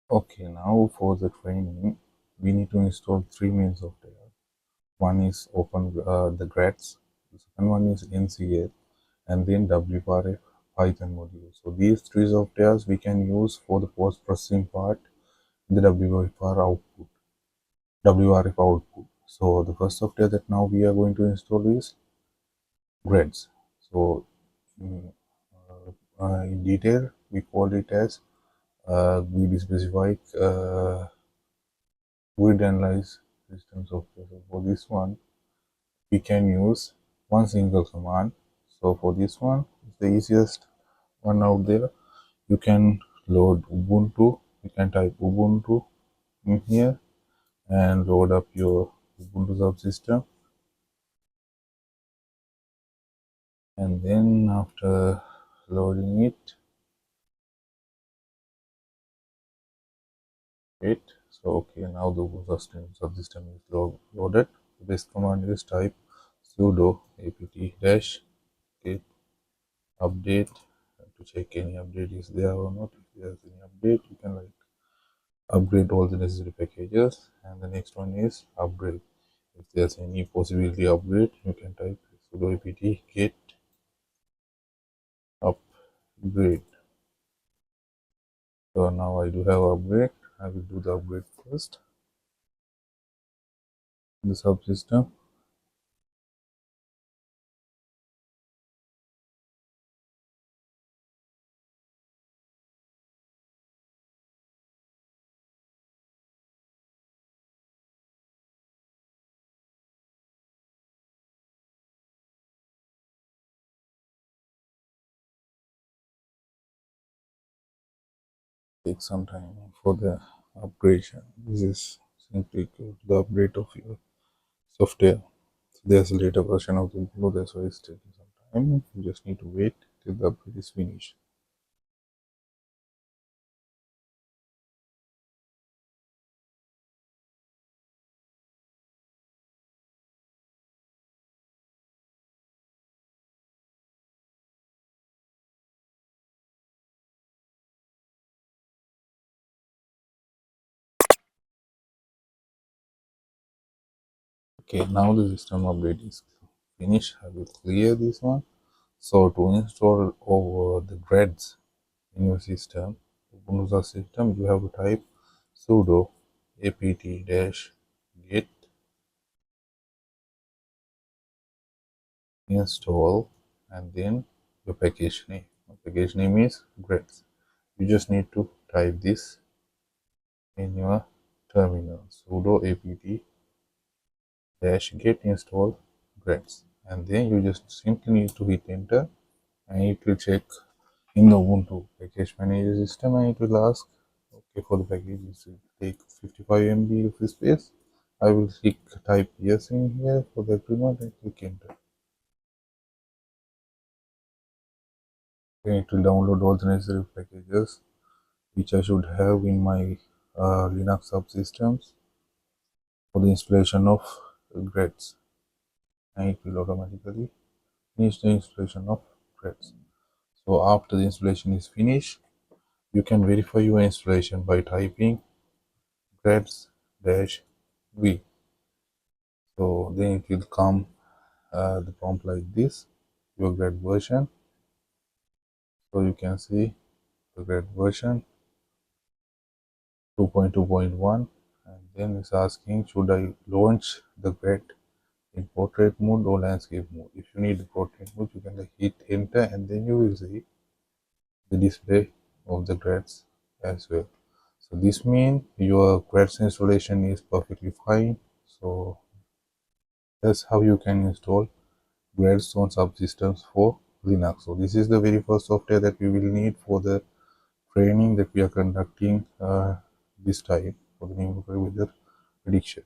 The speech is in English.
Okay, now for the training, we need to install three main software. One is the GrADS, the second one is NCA, and then WRF Python module. So these three softwares we can use for the post-processing part, the WRF output. So the first software that now we are going to install is GrADS. So in, in detail, we call it as GUID specified GUID analyze system software. So for this one, we can use one single command. So for this one, it's the easiest one out there. You can load Ubuntu. You can type Ubuntu in here and load up your Ubuntu subsystem. And then after loading it, so okay, now the subsystem is loaded. The best command is type sudo apt-get update to check any update is there or not. If there's any update, you can upgrade all the necessary packages. And the next one is upgrade. If there's any possibility upgrade, you can type sudo apt-get upgrade. So now I do have upgrade. I will do the upgrade first. The subsystem. Take some time for the upgradation. This is simply the upgrade of your software. So there's a later version of the Ubuntu, that's why it's taking some time. You just need to wait till the upgrade is finished. Okay, now the system update is finished. I will clear this one. So to install over the GrADS in your system, Ubuntu system, you have to type sudo apt-get install and then your package name. The package name is GrADS. You just need to type this in your terminal, sudo apt-get install GrADS, and then you just simply need to hit enter, and it will check in the Ubuntu package manager system, and it will ask okay for the package it will take 55 MB of space. I will type yes in here for the agreement and click enter. Then it will download all the necessary packages which I should have in my Linux subsystems for the installation of GrADS, and it will automatically finish the installation of GrADS. So after the installation is finished, you can verify your installation by typing GrADS-v. So then it will come the prompt like this, your GrAD version. So you can see the GrAD version 2.2.1, and then it's asking should I launch the GrAD in portrait mode or landscape mode. If you need the portrait mode, you can hit enter, and then you will see the display of the GrADS as well. So this means your GrADS installation is perfectly fine. So that's how you can install GrADS on subsystems for Linux. So this is the very first software that we will need for the training that we are conducting this time for the numerical weather prediction.